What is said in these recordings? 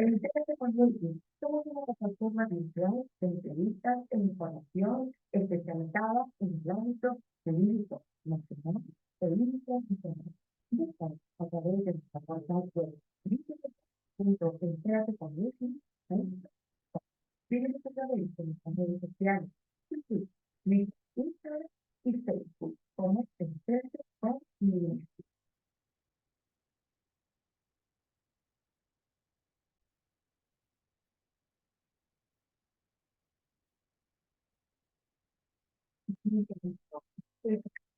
Entérate con Leslie. Somos una plataforma virtual de entrevistas e información especializada en el ámbito jurídico nacional e internacional. Búscanos a través de nuestra portal web www.enterateconleslie.com. Síguenos a través de nuestras redes sociales, YouTube, Instagram y Facebook como Entérate con Leslie.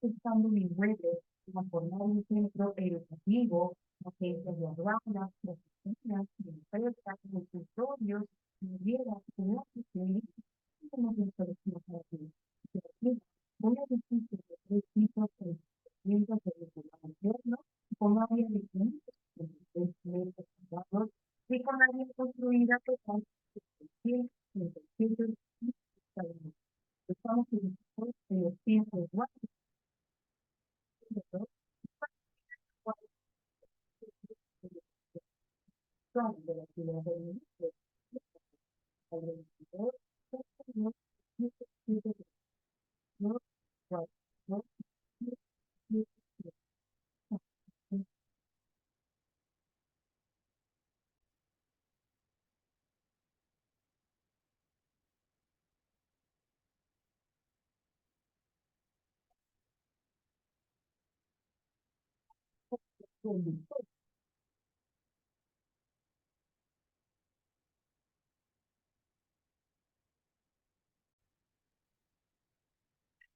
Usando mis redes para formar un centro educativo, agencias de aduanas, de oficinas, de empresas, consultorios, filiales, como de colecciones para ti. Voy a decir que los tres tipos de procedimientos de seguridad interno, con áreas de clientes, con 3 metros cuadrados, y con áreas construidas que son 100, 300 y cada uno. Estamos en los tiempos de de la ciudad de México, alrededor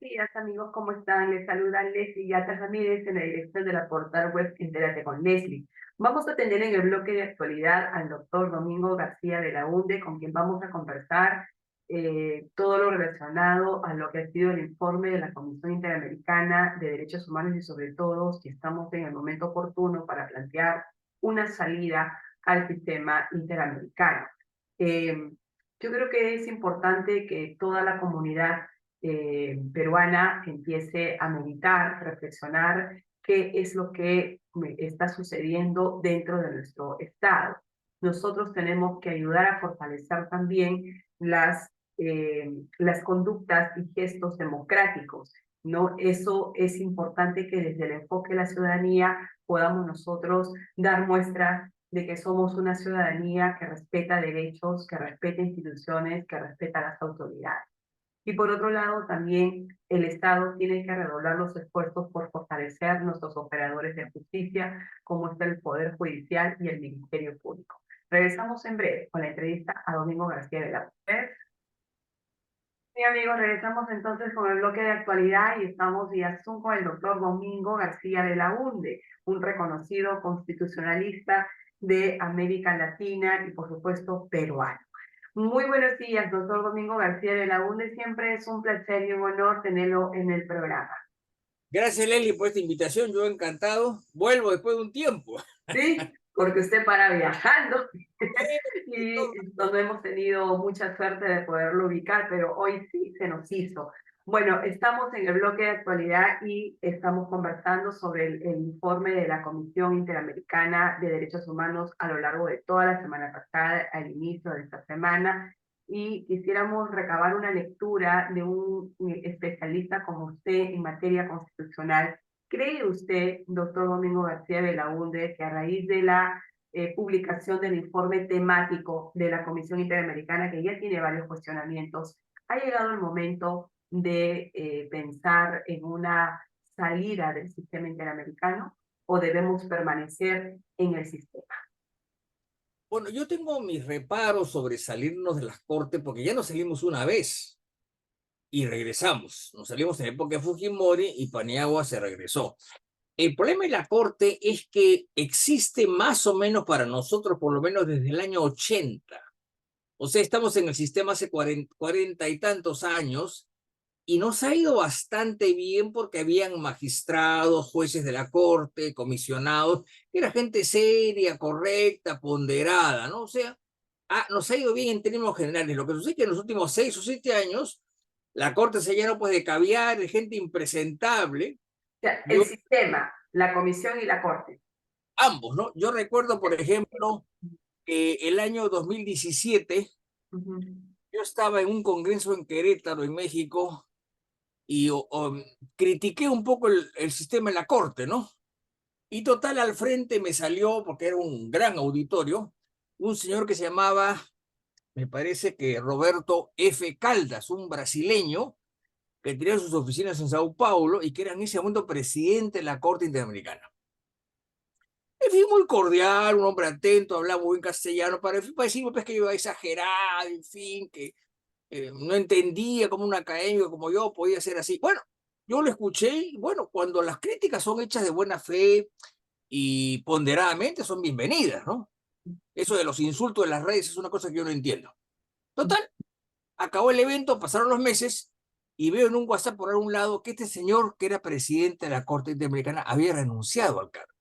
días, amigos, ¿cómo están? Les saluda Leslie Yatas Ramírez en la dirección de la portal web Entérate con Leslie. Vamos a tener en el bloque de actualidad al doctor Domingo García de la UNDE, con quien vamos a conversar todo lo relacionado a lo que ha sido el informe de la Comisión Interamericana de Derechos Humanos y sobre todo si estamos en el momento oportuno para plantear una salida al sistema interamericano. Yo creo que es importante que toda la comunidad peruana empiece a meditar, reflexionar qué es lo que está sucediendo dentro de nuestro Estado. Nosotros tenemos que ayudar a fortalecer también las conductas y gestos democráticos, ¿no? Eso es importante que desde el enfoque de la ciudadanía podamos nosotros dar muestra de que somos una ciudadanía que respeta derechos, que respeta instituciones, que respeta las autoridades. Y por otro lado, también el Estado tiene que redoblar los esfuerzos por fortalecer nuestros operadores de justicia, como está el Poder Judicial y el Ministerio Público. Regresamos en breve con la entrevista a Domingo García de la UNDE. Sí, amigos, regresamos entonces con el bloque de actualidad y estamos vía Zoom con el doctor Domingo García de la UNDE, un reconocido constitucionalista de América Latina y, por supuesto, peruano. Muy buenos días, doctor Domingo García de la UNDE. Siempre es un placer y un honor tenerlo en el programa. Gracias, Leslie, por esta invitación. Yo encantado. Vuelvo después de un tiempo. Sí, porque usted para viajando y no hemos tenido mucha suerte de poderlo ubicar, pero hoy sí se nos hizo. Bueno, estamos en el bloque de actualidad y estamos conversando sobre el informe de la Comisión Interamericana de Derechos Humanos a lo largo de toda la semana pasada, al inicio de esta semana, y quisiéramos recabar una lectura de un especialista como usted en materia constitucional. ¿Cree usted, doctor Domingo García de la UNDE, que a raíz de la publicación del informe temático de la Comisión Interamericana, que ya tiene varios cuestionamientos, ha llegado el momento de pensar en una salida del sistema interamericano o debemos permanecer en el sistema? Bueno, yo tengo mis reparos sobre salirnos de las cortes porque ya nos salimos una vez y regresamos. Nos salimos en la época de Fujimori y Paniagua se regresó. El problema de la corte es que existe más o menos para nosotros, por lo menos desde el año 80. O sea, estamos en el sistema hace 40 y tantos años y nos ha ido bastante bien porque habían magistrados, jueces de la corte, comisionados, era gente seria, correcta, ponderada, ¿no? O sea, nos ha ido bien en términos generales. Lo que sucede es que en los últimos 6 o 7 años la corte se llenó pues de caviar, de gente impresentable. O sea, el sistema, la comisión y la corte. Ambos, ¿no? Yo recuerdo, por ejemplo, el año 2017 Ujú. yo estaba en un congreso en Querétaro, en México, y critiqué un poco el sistema de la corte, ¿no? Y total, al frente me salió, porque era un gran auditorio, un señor que se llamaba, me parece que Roberto F. Caldas, un brasileño que tenía sus oficinas en Sao Paulo y que era en ese momento presidente de la Corte Interamericana. En fin, muy cordial, un hombre atento, hablaba muy bien castellano, para decirme pues, que yo iba exagerado, en fin, que no entendía cómo un académico como yo podía ser así. Bueno, yo lo escuché y bueno, cuando las críticas son hechas de buena fe y ponderadamente son bienvenidas, ¿no? Eso de los insultos de las redes es una cosa que yo no entiendo. Total, acabó el evento, pasaron los meses y veo en un WhatsApp por algún lado que este señor, que era presidente de la Corte Interamericana, había renunciado al cargo.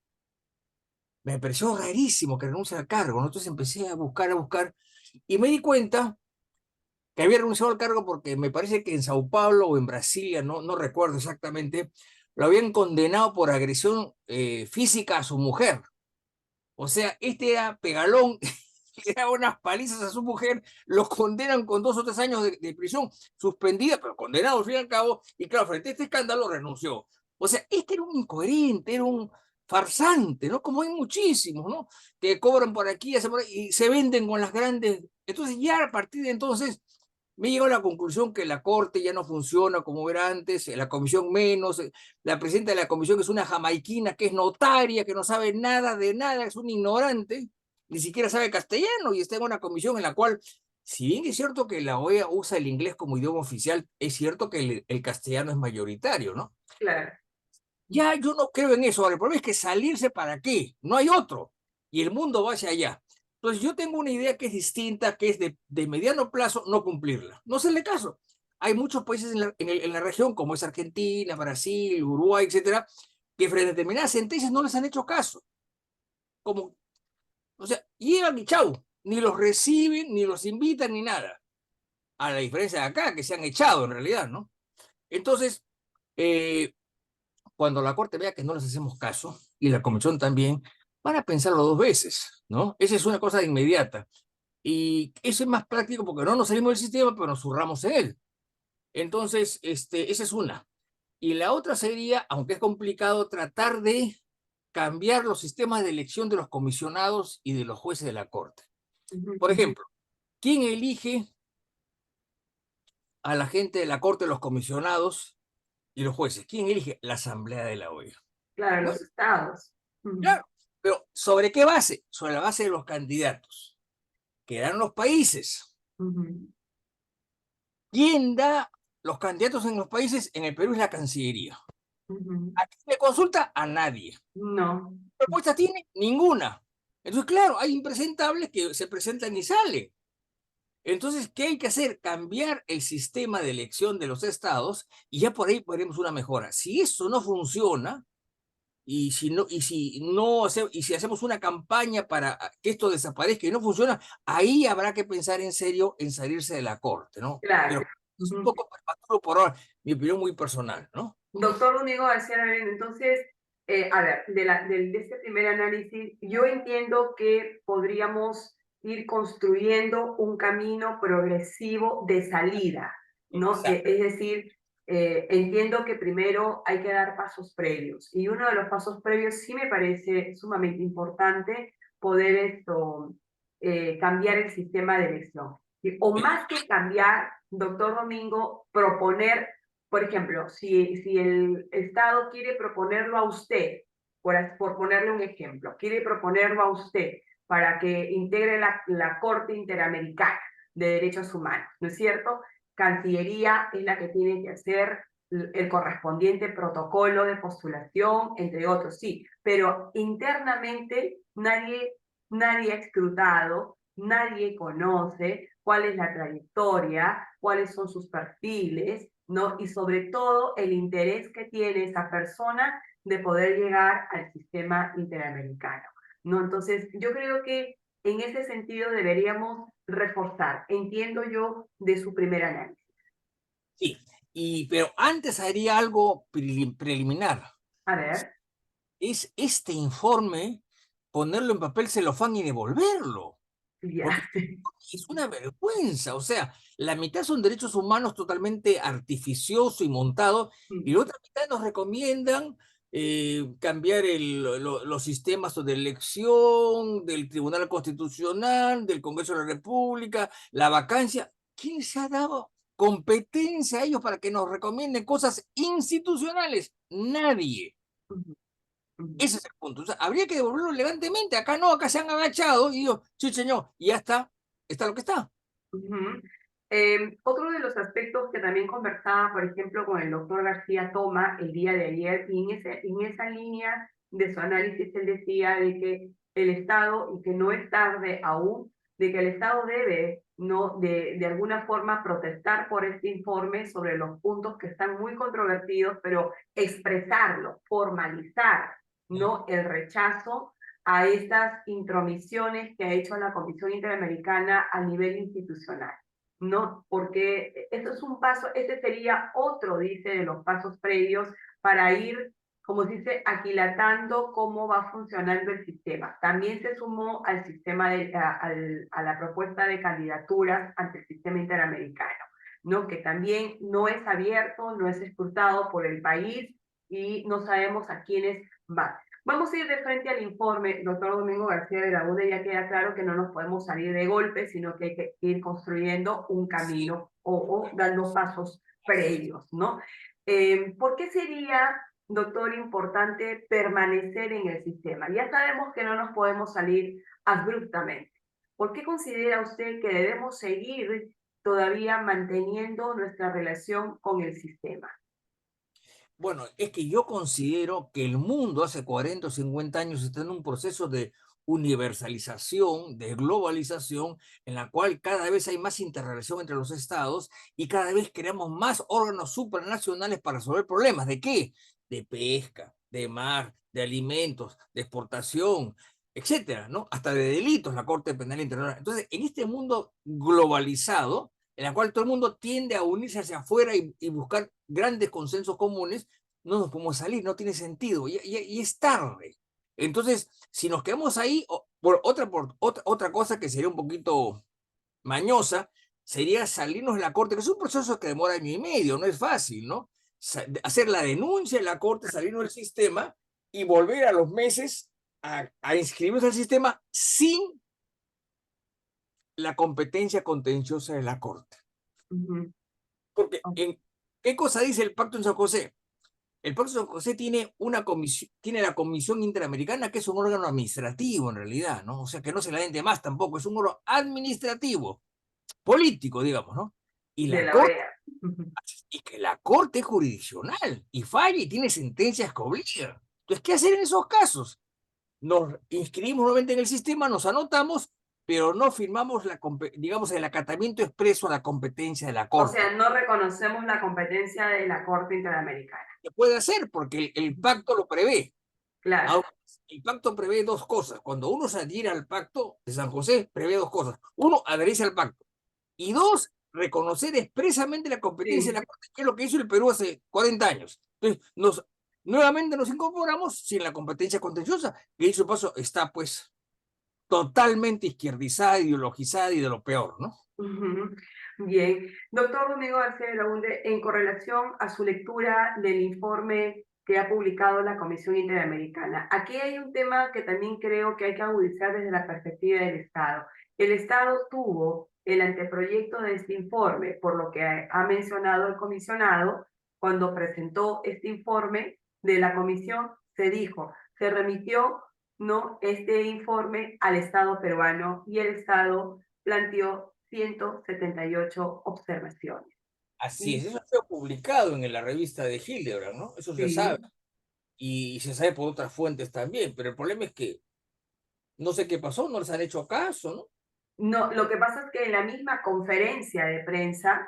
Me pareció rarísimo que renuncie al cargo, ¿no? Entonces empecé a buscar, y me di cuenta que había renunciado al cargo porque me parece que en Sao Paulo o en Brasilia, no recuerdo exactamente, lo habían condenado por agresión física a su mujer. O sea, este era pegalón, le daba unas palizas a su mujer, lo condenan con 2 o 3 años de prisión, suspendida, pero condenado al fin y al cabo, y claro, frente a este escándalo renunció. O sea, este era un incoherente, era un farsante, ¿no? Como hay muchísimos, ¿no? Que cobran por aquí y se venden con las grandes. Entonces, ya a partir de entonces, me llegó a la conclusión que la Corte ya no funciona como era antes, la Comisión menos, la presidenta de la Comisión es una jamaiquina que es notaria, que no sabe nada de nada, es un ignorante, ni siquiera sabe castellano y está en una comisión en la cual, si bien es cierto que la OEA usa el inglés como idioma oficial, es cierto que el castellano es mayoritario, ¿no? Claro. Ya yo no creo en eso. Ahora, el problema es que salirse para qué, no hay otro. Y el mundo va hacia allá. Entonces yo tengo una idea que es distinta, que es de mediano plazo no cumplirla. No hacerle caso. Hay muchos países en la región, como es Argentina, Brasil, Uruguay, etcétera, que frente a determinadas sentencias no les han hecho caso. Como, o sea, llegan y chau. Ni los reciben, ni los invitan, ni nada. A la diferencia de acá, que se han echado en realidad, ¿no? Entonces, eh, cuando la Corte vea que no les hacemos caso, y la Comisión también, van a pensarlo 2 veces, ¿no? Esa es una cosa inmediata. Y eso es más práctico porque no nos salimos del sistema, pero nos zurramos en él. Entonces, esa es una. Y la otra sería, aunque es complicado, tratar de cambiar los sistemas de elección de los comisionados y de los jueces de la Corte. Ujú. Por ejemplo, ¿quién elige a la gente de la Corte, los comisionados y los jueces? ¿Quién elige? La Asamblea de la OEA. Claro, Bueno, los estados. Ujú. claro, pero ¿sobre qué base? Sobre la base de los candidatos, que dan los países. Ujú. ¿Quién da los candidatos en los países? En el Perú es la Cancillería. Ujú. ¿A quién le consulta? A nadie. No. ¿Qué propuesta tiene? Ninguna. Entonces, claro, hay impresentables que se presentan y salen. Entonces, ¿qué hay que hacer? Cambiar el sistema de elección de los estados y ya por ahí podremos una mejora. Si eso no funciona, y si hacemos una campaña para que esto desaparezca y no funciona, ahí habrá que pensar en serio en salirse de la corte, ¿no? Claro. Pero es un Ujú. poco prematuro por ahora, mi opinión muy personal, ¿no? Doctor Domingo García Lavín, entonces, a ver, de este primer análisis, yo entiendo que podríamos ir construyendo un camino progresivo de salida, ¿no? Exacto. Es decir, entiendo que primero hay que dar pasos previos, y uno de los pasos previos sí me parece sumamente importante poder cambiar el sistema de elección. O más que cambiar, doctor Domingo, proponer por ejemplo, si el Estado quiere proponerlo a usted, por ponerle un ejemplo, quiere proponerlo a usted para que integre la Corte Interamericana de Derechos Humanos, ¿no es cierto? Cancillería es la que tiene que hacer el correspondiente protocolo de postulación, entre otros, sí, pero internamente nadie ha escrutado, nadie conoce cuál es la trayectoria, cuáles son sus perfiles, ¿no? Y sobre todo el interés que tiene esa persona de poder llegar al sistema interamericano, ¿no? Entonces, yo creo que en ese sentido deberíamos reforzar, entiendo yo, de su primer análisis. Sí, pero antes haría algo preliminar. A ver, Es este informe, ponerlo en papel celofán y devolverlo. Porque Ya. es una vergüenza, o sea, la mitad son derechos humanos totalmente artificioso y montado, y la otra mitad nos recomiendan cambiar los sistemas de elección, del Tribunal Constitucional, del Congreso de la República, la vacancia. ¿Quién se ha dado competencia a ellos para que nos recomienden cosas institucionales? Nadie. Ujú, ujú, Ese es el punto. O sea, habría que devolverlo elegantemente. Acá no, acá se han agachado y digo, sí, señor, y ya está lo que está. ujú. Otro de los aspectos que también conversaba, por ejemplo, con el doctor García Toma el día de ayer, y en esa línea de su análisis, él decía de que el Estado, y que no es tarde aún, de que el Estado debe, no, de alguna forma, protestar por este informe sobre los puntos que están muy controvertidos, pero expresarlo, formalizar, ¿no? El rechazo a estas intromisiones que ha hecho la Comisión Interamericana a nivel institucional, ¿no? Porque eso es un paso, ese sería otro, dice, de los pasos previos para ir, como se dice, aquilatando cómo va funcionando el sistema. También se sumó al sistema, a la propuesta de candidaturas ante el sistema interamericano, ¿no? Que también no es abierto, no es escrutado por el país y no sabemos a quiénes va. Vamos a ir de frente al informe, doctor Domingo García de la UNE, ya queda claro que no nos podemos salir de golpe, sino que hay que ir construyendo un camino o dando pasos previos, ¿no? ¿Por qué sería, doctor, importante permanecer en el sistema? Ya sabemos que no nos podemos salir abruptamente. ¿Por qué considera usted que debemos seguir todavía manteniendo nuestra relación con el sistema? Bueno, es que yo considero que el mundo hace 40 o 50 años está en un proceso de universalización, de globalización, en la cual cada vez hay más interrelación entre los estados y cada vez creamos más órganos supranacionales para resolver problemas. ¿De qué? De pesca, de mar, de alimentos, de exportación, etcétera, ¿no? Hasta de delitos, la Corte Penal Internacional. Entonces, en este mundo globalizado, en la cual todo el mundo tiende a unirse hacia afuera y buscar grandes consensos comunes, no nos podemos salir, no tiene sentido, y es tarde. Entonces, si nos quedamos ahí, otra cosa que sería un poquito mañosa, sería salirnos de la corte, que es un proceso que demora año y medio, no es fácil, ¿no? Hacer la denuncia en la corte, salirnos del sistema y volver a los meses a inscribirnos al sistema sin la competencia contenciosa de la corte. Ujú. Porque, ¿qué cosa dice el Pacto en San José? El Pacto de San José tiene una comisión, tiene la Comisión Interamericana, que es un órgano administrativo en realidad, ¿no? O sea, que no se la den de más tampoco, es un órgano administrativo, político, digamos, ¿no? Y De la la Corte, OEA. y que la Corte es jurisdiccional, y falla y tiene sentencias que obligan. Entonces, ¿qué hacer en esos casos? Nos inscribimos nuevamente en el sistema, nos anotamos, pero no firmamos, digamos, el acatamiento expreso a la competencia de la O sea, Corte. no reconocemos la competencia de la Corte Interamericana. Se puede hacer porque el pacto lo prevé. Claro. Ahora, el pacto prevé dos cosas. Cuando uno se adhiere al pacto de San José, prevé dos cosas. Uno, adherirse al pacto. Y dos, reconocer expresamente la competencia de Sí. la Corte, que es lo que hizo el Perú hace 40 años. Entonces, nuevamente nos incorporamos sin la competencia contenciosa, que dicho paso está pues totalmente izquierdizada, ideologizada y de lo peor, ¿no? Ujú. Bien. Doctor Domingo García de la UNDE, en correlación a su lectura del informe que ha publicado la Comisión Interamericana, aquí hay un tema que también creo que hay que agudizar desde la perspectiva del Estado. El Estado tuvo el anteproyecto de este informe, por lo que ha mencionado el comisionado, cuando presentó este informe de la comisión, se dijo, se remitió, ¿no?, este informe al Estado peruano y el Estado planteó 178 observaciones. Así es, Y eso fue publicado en la revista de Hildebrand, ¿no? Eso se sabe. sí, Y se sabe por otras fuentes también, pero el problema es que no sé qué pasó, no les han hecho caso, ¿no? no, lo que pasa es que en la misma conferencia de prensa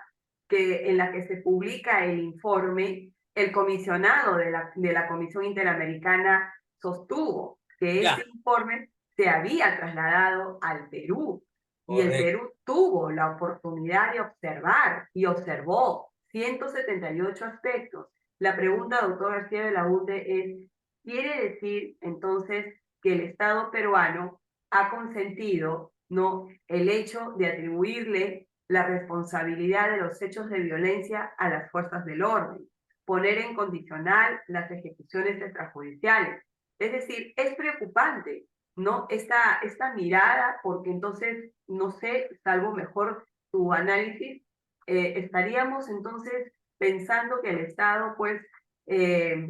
en la que se publica el informe, el comisionado de la Comisión Interamericana sostuvo que Ya, este informe se había trasladado al Perú y el correcto. Perú tuvo la oportunidad de observar y observó 178 aspectos. La pregunta, doctor García de la UTE, es, ¿quiere decir entonces que el Estado peruano ha consentido ¿no? El hecho de atribuirle la responsabilidad de los hechos de violencia a las fuerzas del orden, poner en condicional las ejecuciones extrajudiciales. Es decir, es preocupante, ¿no? Esta mirada, porque entonces, no sé, salvo mejor tu análisis, estaríamos entonces pensando que el Estado, pues,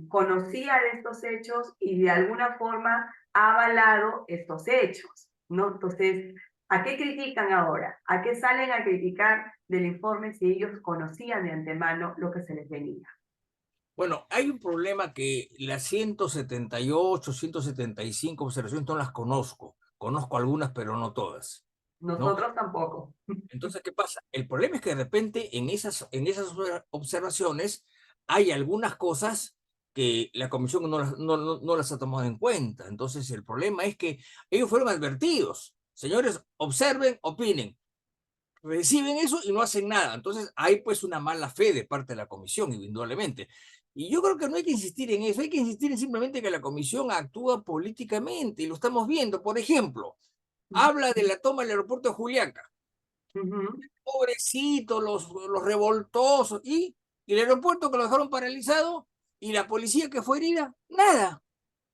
conocía de estos hechos y de alguna forma ha avalado estos hechos, ¿no? Entonces, ¿a qué critican ahora? ¿A qué salen a criticar del informe si ellos conocían de antemano lo que se les venía? Bueno, hay un problema que las 178, 175 observaciones no las conozco. Conozco algunas, pero no todas, ¿no? Nosotros tampoco. Entonces, ¿qué pasa? El problema es que de repente en esas observaciones hay algunas cosas que la comisión no las ha tomado en cuenta. Entonces, el problema es que ellos fueron advertidos. Señores, observen, opinen. Reciben eso y no hacen nada. Entonces, hay pues una mala fe de parte de la comisión, indudablemente. Y yo creo que no hay que insistir en eso, hay que insistir en simplemente que la comisión actúa políticamente, y lo estamos viendo. Por ejemplo, habla de la toma del aeropuerto de Juliaca. Ujú. Pobrecitos, los revoltosos, y el aeropuerto que lo dejaron paralizado, y la policía que fue herida, nada.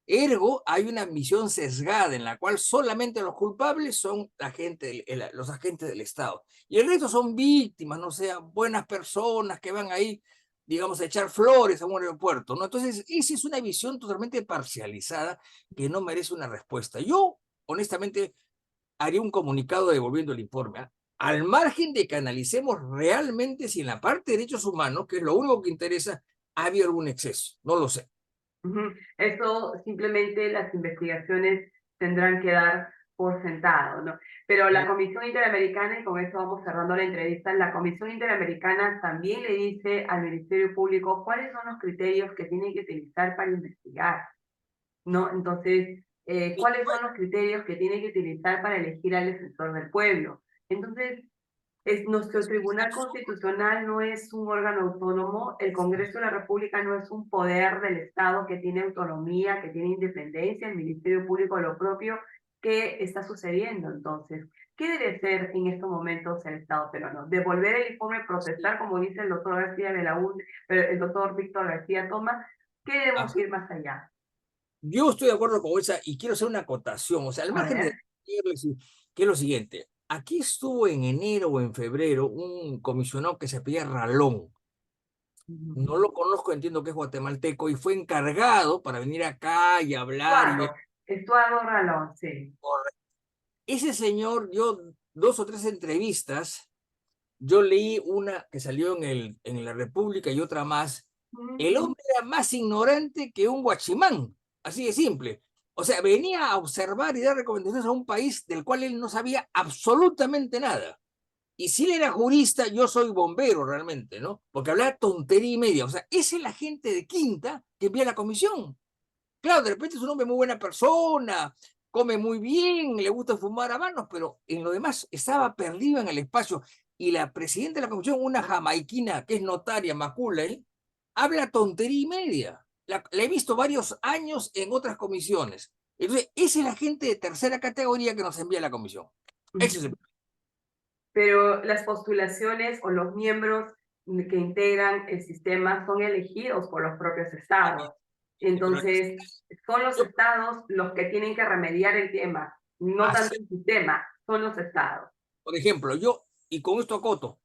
Ergo, hay una visión sesgada en la cual solamente los culpables son los agentes del Estado. Y el resto son víctimas, no sean buenas personas que van ahí, digamos, a echar flores a un aeropuerto, ¿no? Entonces, esa es una visión totalmente parcializada que no merece una respuesta. Yo, honestamente, haría un comunicado devolviendo el informe, ¿ah? Al margen de que analicemos realmente si en la parte de derechos humanos, que es lo único que interesa, ha habido algún exceso. No lo sé. Ujú. Eso simplemente las investigaciones tendrán que dar por sentado, ¿no? Pero la Comisión Interamericana, y con eso vamos cerrando la entrevista, la Comisión Interamericana también le dice al Ministerio Público cuáles son los criterios que tienen que utilizar para investigar, ¿no? Entonces, ¿cuáles son los criterios que tiene que utilizar para elegir al defensor del pueblo? Entonces, nuestro Tribunal Constitucional no es un órgano autónomo, el Congreso de la República no es un poder del Estado que tiene autonomía, que tiene independencia, el Ministerio Público lo propio. ¿Qué está sucediendo entonces? ¿Qué debe ser en estos momentos el Estado peruano? ¿Devolver el informe, protestar, como dice el doctor García Belaúnde, el doctor Víctor García Toma? ¿Qué debemos ir más allá? Yo estoy de acuerdo con esa y quiero hacer una acotación, o sea, al A margen de ver. quiero decir, que es lo siguiente. Aquí estuvo en enero o en febrero un comisionado que se apellía Ralón. No lo conozco, entiendo que es guatemalteco, y fue encargado para venir acá y hablar y ver. Estuardo Ralón, sí. Ese señor, yo 2 o 3 entrevistas, yo leí una que salió en La República y otra más. El hombre era más ignorante que un guachimán, así de simple. O sea, venía a observar y dar recomendaciones a un país del cual él no sabía absolutamente nada. Y si él era jurista, yo soy bombero realmente, ¿no? Porque hablaba tontería y media. O sea, esa es la gente de Quinta que envía a la comisión. Claro, de repente es un hombre muy buena persona, come muy bien, le gusta fumar habanos, pero en lo demás estaba perdido en el espacio. Y la presidenta de la comisión, una jamaiquina que es notaria, Macaulay, habla tontería y media. La he visto varios años en otras comisiones. Entonces, esa es la gente de tercera categoría que nos envía a la comisión. Ese es el... Pero las postulaciones o los miembros que integran el sistema son elegidos por los propios estados. Pero Entonces, son los yo, estados los que tienen que remediar el tema, no tanto el sistema, son los estados. por ejemplo, y con esto acoto,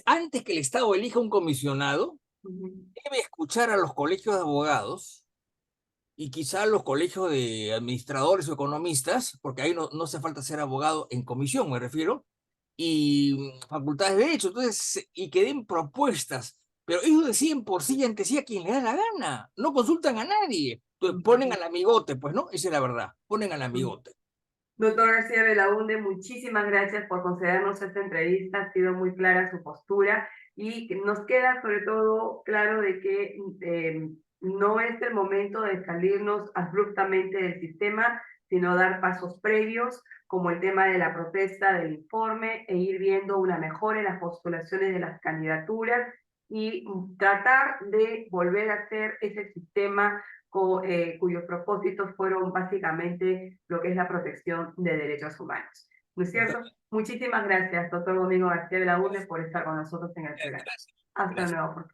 antes que el Estado elija un comisionado, Ujú. debe escuchar a los colegios de abogados y quizá a los colegios de administradores o economistas, porque ahí no hace falta ser abogado en comisión, me refiero, y facultades de derecho, entonces, y que den propuestas, pero ellos deciden por sí y ante sí a quien le da la gana, no consultan a nadie, entonces ponen al amigote, pues no, esa es la verdad, ponen al amigote. Doctor García Belaúnde, muchísimas gracias por concedernos esta entrevista. Ha sido muy clara su postura y nos queda sobre todo claro de que no es el momento de salirnos abruptamente del sistema, sino dar pasos previos, como el tema de la protesta del informe e ir viendo una mejora en las postulaciones de las candidaturas y tratar de volver a hacer ese sistema cuyos propósitos fueron básicamente lo que es la protección de derechos humanos. ¿no es cierto? Muchísimas gracias, doctor Domingo García de la UNE, por estar con nosotros en el programa. Gracias. Hasta Gracias. luego.